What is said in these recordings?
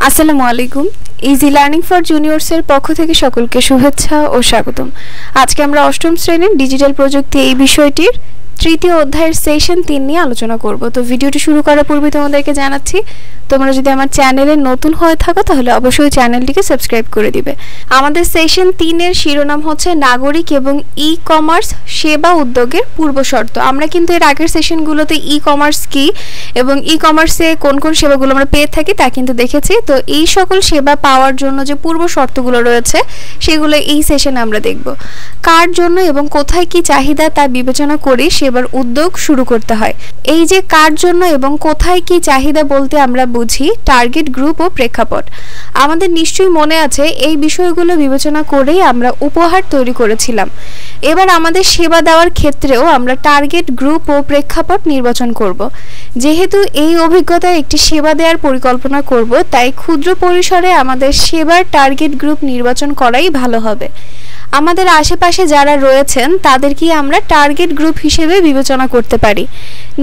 আসসালামু আলাইকুম। Easy learning for জুনিয়র্সের পক্ষ থেকে সকলকে শুভেচ্ছা ও স্বাগতম। আজকে আমরা অষ্টম শ্রেণীর ডিজিটাল প্রযুক্তি এই বিষয়টির তৃতীয় অধ্যায়ের সেশন 3 নিয়ে আলোচনা করব। তো ভিডিওটি শুরু করার পূর্বে তোমাদেরকে জানাচ্ছি, তোমরা যদি আমার চ্যানেলে নতুন হয়ে থাকো তাহলে অবশ্যই চ্যানেলটিকে সাবস্ক্রাইব করে দিবে। আমাদের সেশন 3 এর শিরোনাম হচ্ছে নাগরিক এবং ই কমার্স সেবা উদ্যোগের পূর্বশর্ত। আমরা কিন্তু এর আগের সেশনগুলোতে ই কমার্স কি এবং ই কমার্সে কোন কোন সেবাগুলো আমরা পেয়ে থাকি তা কিন্তু দেখেছি। তো এই সকল সেবা পাওয়ার জন্য যে পূর্ব শর্তগুলো রয়েছে সেগুলো এই সেশনে আমরা দেখব। কার জন্য এবং কোথায় কি চাহিদা তা বিবেচনা করে সেবার উদ্যোগ শুরু করতে হয়। এই যে কার জন্য এবং কোথায় কি চাহিদা বলতে আমরা বুঝি টার্গেট গ্রুপ ও প্রেক্ষাপট। আমাদের নিশ্চয়ই মনে আছে এই বিষয়গুলো বিবেচনা করেই আমরা উপহার তৈরি করেছিলাম। এবার আমাদের সেবা দেওয়ার ক্ষেত্রেও আমরা টার্গেট গ্রুপ ও প্রেক্ষাপট নির্বাচন করব। যেহেতু এই অভিজ্ঞতায় একটি সেবা দেওয়ার পরিকল্পনা করব, তাই ক্ষুদ্র পরিসরে আমাদের সেবার টার্গেট গ্রুপ নির্বাচন করাই ভালো হবে। আমাদের আশেপাশে যারা রয়েছেন তাদেরকে আমরা টার্গেট গ্রুপ হিসেবে বিবেচনা করতে পারি।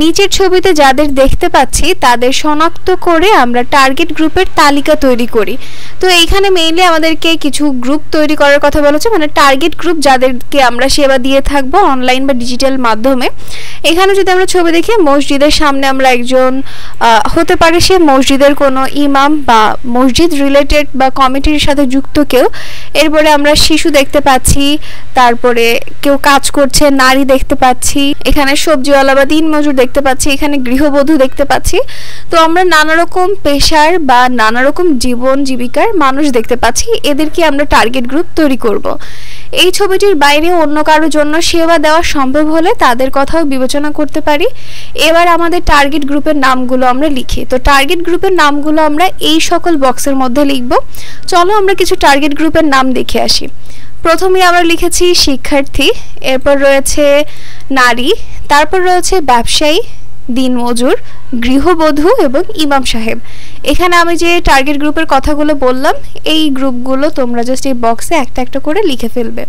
নিচের ছবিতে যাদের দেখতে পাচ্ছি তাদের শনাক্ত করে আমরা টার্গেট গ্রুপের তালিকা তৈরি করি। তো এইখানে মেইনলি আমাদেরকে কিছু গ্রুপ তৈরি করার কথা বলেছে, মানে টার্গেট গ্রুপ যাদেরকে আমরা সেবা দিয়ে থাকবো অনলাইন বা ডিজিটাল মাধ্যমে। এখানে যদি আমরা ছবি দেখি, মসজিদের সামনে আমরা একজন হতে পারে সে মসজিদের কোনো ইমাম বা মসজিদ রিলেটেড বা কমিটির সাথে যুক্ত কেউ। এরপরে আমরা শিশু দেখতে পাচ্ছি, তারপরে কেউ কাজ করছে নারী দেখতে পাচ্ছি, এখানে সবজিওয়ালা বা দিনমজুর দেখতে পাচ্ছি, এখানে গৃহবধূ দেখতে পাচ্ছি। তো আমরা নানা রকম পেশার বা নানা রকম জীবন জীবিকার মানুষ দেখতে পাচ্ছি, এদেরকে আমরা টার্গেট গ্রুপ তৈরি করব। এই ছবিটির বাইরে অন্য কারোর জন্য সেবা দেওয়া সম্ভব হলে তাদের কথাও বিবেচনা করতে পারি। এবার আমাদের টার্গেট গ্রুপের নামগুলো আমরা লিখি। তো টার্গেট গ্রুপের নামগুলো আমরা এই সকল বক্সের মধ্যে লিখব। চলো আমরা কিছু টার্গেট গ্রুপের নাম দেখে আসি। প্রথমে আমরা লিখেছি শিক্ষার্থী, এরপর রয়েছে নারী, তারপর রয়েছে ব্যবসায়ী, দিনমজুর, গৃহবধূ এবং ইমাম সাহেব। এখানে আমি যে টার্গেট গ্রুপের কথাগুলো বললাম এই গ্রুপগুলো তোমরা জাস্ট এই বক্সে একটা একটা করে লিখে ফেলবে।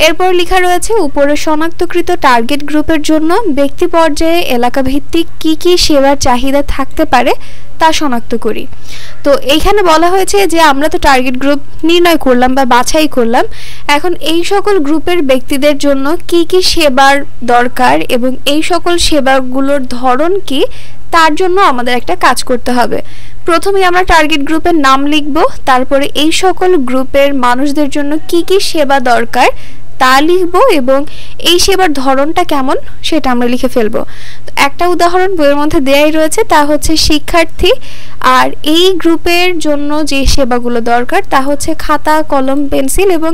এরপর লেখা রয়েছে উপরে শনাক্তকৃত টার্গেট গ্রুপের জন্য ব্যক্তি পর্যায়ে এলাকা ভিত্তিক কি কি সেবার চাহিদা থাকতে পারে তা শনাক্ত করি। তো এইখানে বলা হয়েছে যে আমরা তো টার্গেট গ্রুপ নির্ণয় করলাম বা বাছাই করলাম, এখন এই সকল গ্রুপের ব্যক্তিদের জন্য কি কি সেবার দরকার এবং এই সকল সেবাগুলোর ধরন কি তার জন্য আমাদের একটা কাজ করতে হবে। প্রথমে আমরা টার্গেট গ্রুপের নাম লিখব, তারপরে এই সকল গ্রুপের মানুষদের জন্য কি কি সেবা দরকার তা লিখব এবং এই সেবার ধরনটা কেমন সেটা আমরা লিখে ফেলবো। তো একটা উদাহরণ বইয়ের মধ্যে দেয়াই রয়েছে, তা হচ্ছে শিক্ষার্থী। আর এই গ্রুপের জন্য যে সেবাগুলো দরকার তা হচ্ছে খাতা, কলম, পেন্সিল এবং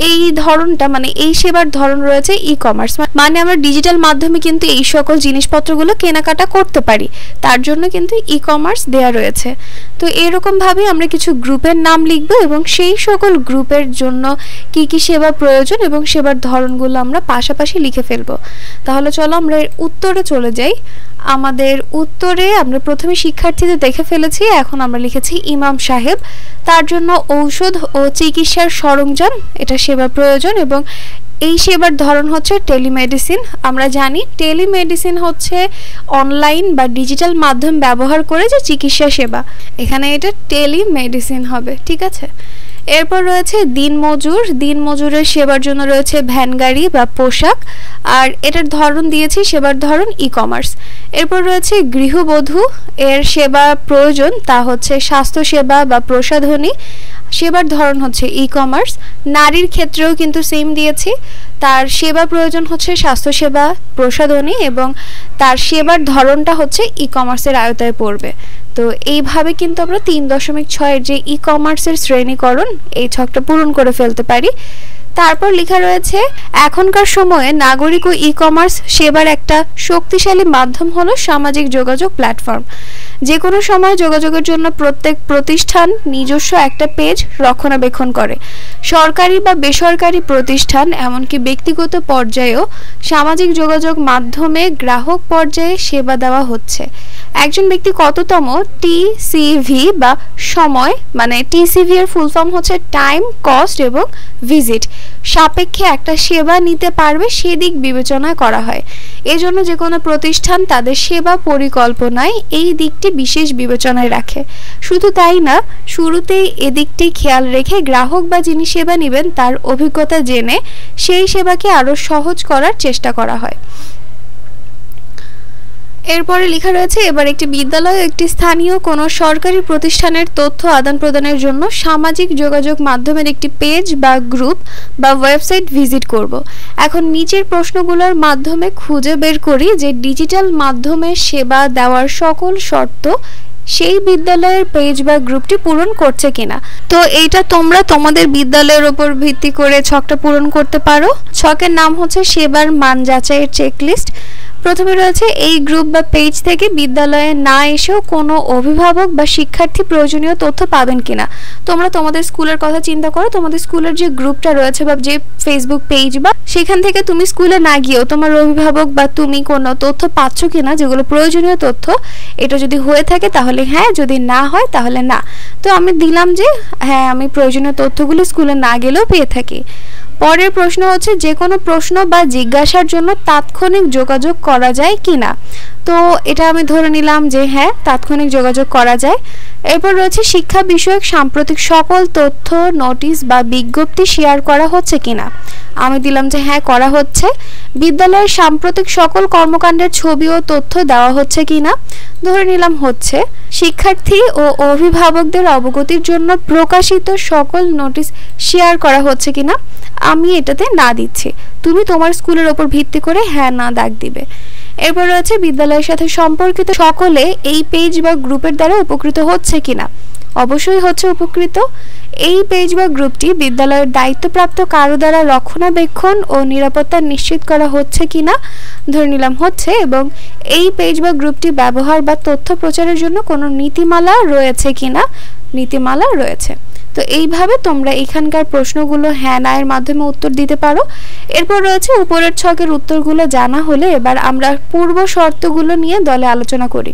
এই ধরনটা মানে এই সেবার ধরন রয়েছে ই কমার্স, মানে আমরা ডিজিটাল মাধ্যমে কিন্তু এই সকল জিনিসপত্রগুলো কেনাকাটা করতে পারি, তার জন্য কিন্তু ই কমার্স দেয়া রয়েছে। তো এরকম ভাবে আমরা কিছু গ্রুপের নাম লিখব এবং সেই সকল গ্রুপের জন্য কি কি সেবা প্রয়োজন এবং সেবার ধরনগুলো আমরা পাশাপাশি লিখে ফেলবো। তাহলে চলো আমরা এর উত্তরে চলে যাই। আমাদের উত্তরে আমরা প্রথমে শিক্ষার্থীদের দেখে ফেলেছি, এখন আমরা লিখেছি ইমাম সাহেব, তার জন্য ঔষধ ও চিকিৎসার সরঞ্জাম এটা সেবা প্রয়োজন এবং এই সেবার ধরন হচ্ছে টেলিমেডিসিন। আমরা জানি টেলিমেডিসিন হচ্ছে অনলাইন বা ডিজিটাল মাধ্যম ব্যবহার করে যে চিকিৎসা সেবা, এখানে এটা টেলিমেডিসিন হবে, ঠিক আছে। এরপর রয়েছে দিনমজুর, দিনমজুরের সেবার জন্য রয়েছে ভ্যান গাড়ি বা পোশাক, আর এটার ধরন দিয়েছি সেবার ধরন ই কমার্স। এরপর রয়েছে গৃহবধূ, এর সেবা প্রয়োজন তা হচ্ছে স্বাস্থ্য সেবা বা প্রসাধনী, সেবার ধরন হচ্ছে ই কমার্স। নারীর ক্ষেত্রেও কিন্তু সেম দিয়েছি, তার সেবা প্রয়োজন হচ্ছে স্বাস্থ্যসেবা, প্রসাধনী এবং তার সেবার ধরনটা হচ্ছে ই কমার্সের আওতায় পড়বে। তো এইভাবে কিন্তু আমরা 3.6 যে ই কমার্সের শ্রেণীকরণ এই ছকটা পূরণ করে ফেলতে পারি। তারপর লেখা রয়েছে এখনকার সময়ে নাগরিক ও ই কমার্স সেবার একটা শক্তিশালী মাধ্যম হলো সামাজিক যোগাযোগ প্ল্যাটফর্ম। যে কোনো সময় যোগাযোগের জন্য প্রত্যেক প্রতিষ্ঠান নিজস্ব একটা পেজ রক্ষণাবেক্ষণ করে। সরকারি বা বেসরকারি প্রতিষ্ঠান এমনকি ব্যক্তিগত পর্যায়েও সামাজিক যোগাযোগ মাধ্যমে গ্রাহক পর্যায়ে সেবা দেওয়া হচ্ছে। একজন ব্যক্তি কততম টিসিভি বা সময়, মানে টিসিভি এর ফুল ফর্ম হচ্ছে টাইম, কস্ট এবং ভিজিট, সাপেক্ষে একটা সেবা নিতে পারবে সেদিক বিবেচনা করা হয়। এজন্য যে কোনো প্রতিষ্ঠান তাদের সেবা পরিকল্পনায় এই দিকটি বিশেষ বিবেচনায় রাখে। শুধু তাই না, শুরুতেই এদিকটি খেয়াল রেখে গ্রাহক বা যিনি সেবা নেবেন তার অভিজ্ঞতা জেনে সেই সেবাকে আরও সহজ করার চেষ্টা করা হয়। এরপরে লেখা রয়েছে, এবার একটি বিদ্যালয় একটি স্থানীয় কোনো সরকারি প্রতিষ্ঠানের তথ্য আদান প্রদানের জন্য সামাজিক যোগাযোগ মাধ্যমের একটি পেজ বা গ্রুপ বা ওয়েবসাইট ভিজিট করব। এখন নিচের প্রশ্নগুলোর মাধ্যমে খুঁজে বের করি যে ডিজিটাল মাধ্যমে সেবা দেওয়ার সকল শর্ত সেই বিদ্যালয়ের পেজ বা গ্রুপটি পূরণ করছে কিনা। তো এইটা তোমরা তোমাদের বিদ্যালয়ের উপর ভিত্তি করে ছকটা পূরণ করতে পারো। ছকের নাম হচ্ছে সেবার মান যাচাইয়ের চেকলিস্ট। প্রথমে রয়েছে, এই গ্রুপ বা পেজ থেকে বিদ্যালয়ে না এসেও কোনো অভিভাবক বা শিক্ষার্থী প্রয়োজনীয় তথ্য পাবেন কিনা। তোমরা তোমাদের স্কুলের কথা চিন্তা করো, তোমাদের স্কুলের যে গ্রুপটা রয়েছে বা যে ফেসবুক পেজ, বা সেখান থেকে তুমি স্কুলে না গিয়েও তোমার অভিভাবক বা তুমি কোনো তথ্য পাচ্ছ কিনা যেগুলো প্রয়োজনীয় তথ্য। এটা যদি হয়ে থাকে তাহলে হ্যাঁ, যদি না হয় তাহলে না। তো আমি দিলাম যে হ্যাঁ, আমি প্রয়োজনীয় তথ্যগুলো স্কুলে না গেলেও পেয়ে থাকি। পরের প্রশ্ন হচ্ছে, যে কোনো প্রশ্ন বা জিজ্ঞাসার জন্য তাৎক্ষণিক যোগাযোগ করা যায় কিনা। তো এটা আমি ধরে নিলাম যে হ্যাঁ, তাৎক্ষণিক যোগাযোগ করা যায়। এরপর রয়েছে, শিক্ষা বিষয়ক সাম্প্রতিক সকল তথ্য, নোটিশ বা বিজ্ঞপ্তি শেয়ার করা হচ্ছে কিনা। আমি দিলাম যে হ্যাঁ, করা হচ্ছে। বিদ্যালয়ের সাম্প্রতিক সকল কর্মকাণ্ডের ছবি ও তথ্য দেওয়া হচ্ছে কিনা, ধরে নিলাম হচ্ছে। শিক্ষার্থী ও অভিভাবকদের অবগতির জন্য প্রকাশিত সকল নোটিশ শেয়ার করা হচ্ছে কিনা, আমি এটাতে না দিচ্ছি। তুমি তোমার স্কুলের ওপর ভিত্তি করে হ্যাঁ না দাগ দিবে। এরপর রয়েছে, বিদ্যালয়ের সাথে সম্পর্কিত সকলে এই পেজ বা গ্রুপের দ্বারা উপকৃত হচ্ছে কিনা। অবশ্যই হচ্ছে উপকৃত। এই পেজ বা গ্রুপটি বিদ্যালয়ের দায়িত্বপ্রাপ্ত কারো দ্বারা রক্ষণাবেক্ষণ ও নিরাপত্তা নিশ্চিত করা হচ্ছে কিনা, ধরে নিলাম হচ্ছে। এবং এই পেজ বা গ্রুপটি ব্যবহার বা তথ্য প্রচারের জন্য কোনো নীতিমালা রয়েছে কিনা, নীতিমালা রয়েছে। তো এইভাবে তোমরা এখানকার প্রশ্নগুলো হ্যাঁ না এর মাধ্যমে উত্তর দিতে পারো। এরপর রয়েছে, উপরের ছকের উত্তরগুলো জানা হলে এবার আমরা পূর্ব শর্তগুলো নিয়ে দলে আলোচনা করি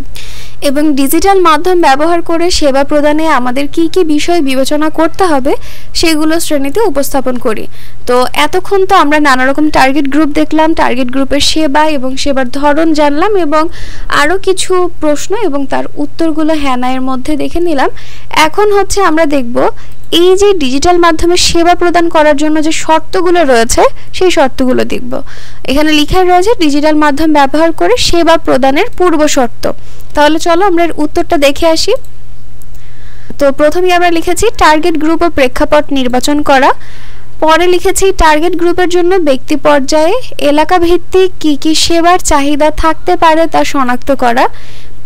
এবং ডিজিটাল মাধ্যম ব্যবহার করে সেবা প্রদানে আমাদের কি কি বিষয় বিবেচনা করতে হবে সেগুলো শ্রেণীতে উপস্থাপন করি। তো এতক্ষণ তো আমরা নানা রকম টার্গেট গ্রুপ দেখলাম, টার্গেট গ্রুপের সেবা এবং সেবার ধরন জানলাম এবং আরও কিছু প্রশ্ন এবং তার উত্তরগুলো হ্যাঁ না এর মধ্যে দেখে নিলাম। এখন হচ্ছে আমরা দেখব এই যে ডিজিটাল মাধ্যমে সেবা প্রদান করার জন্য যে শর্তগুলো রয়েছে সেই শর্তগুলো দেখব। এখানে লেখা রয়েছে ডিজিটাল মাধ্যম ব্যবহার করে সেবা প্রদানের পূর্ব শর্ত। তাহলে চলো আমরা এর উত্তরটা দেখে আসি। তো প্রথমেই আমরা লিখেছি টার্গেট গ্রুপ ও প্রেক্ষাপট নির্বাচন করা। পরে লিখেছি টার্গেট গ্রুপের জন্য ব্যক্তি পর্যায়ে এলাকা ভিত্তিক কি কি সেবার চাহিদা থাকতে পারে তা শনাক্ত করা।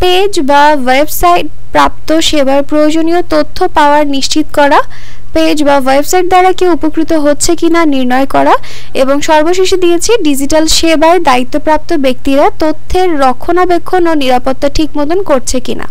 পেজ বা ওয়েবসাইট প্রাপ্ত সেবার প্রয়োজনীয় তথ্য পাওয়ার নিশ্চিত করা। পেজ বা ওয়েবসাইট দ্বারা কেউ উপকৃত হচ্ছে কিনা নির্ণয় করা। এবং সর্বশেষে দিয়েছি ডিজিটাল সেবায় দায়িত্বপ্রাপ্ত ব্যক্তিরা তথ্যের রক্ষণাবেক্ষণ ও নিরাপত্তা ঠিক মতন করছে কিনা।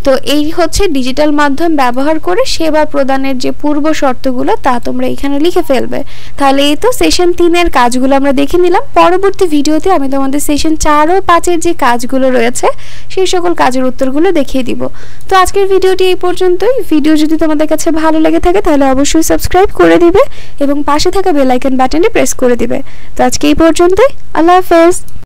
তো এই হচ্ছে ডিজিটাল মাধ্যম ব্যবহার করে সেবা প্রদানের যে পূর্ব শর্তগুলো তা তোমরা এখানে লিখে ফেলবে। তাহলে এই তো সেশন 3 এর কাজগুলো আমরা দেখে নিলাম। পরবর্তী ভিডিওতে আমি তোমাদের সেশন 4 ও 5 এর যে কাজগুলো রয়েছে সেই সকল কাজের উত্তরগুলো দেখিয়ে দিব। তো আজকের ভিডিওটি এই পর্যন্তই। ভিডিও যদি তোমাদের কাছে ভালো লেগে থাকে তাহলে অবশ্যই সাবস্ক্রাইব করে দিবে এবং পাশে থাকা বেল আইকন বাটনটি প্রেস করে দিবে। তো আজকে এই পর্যন্তই। আল্লাহ হাফেজ।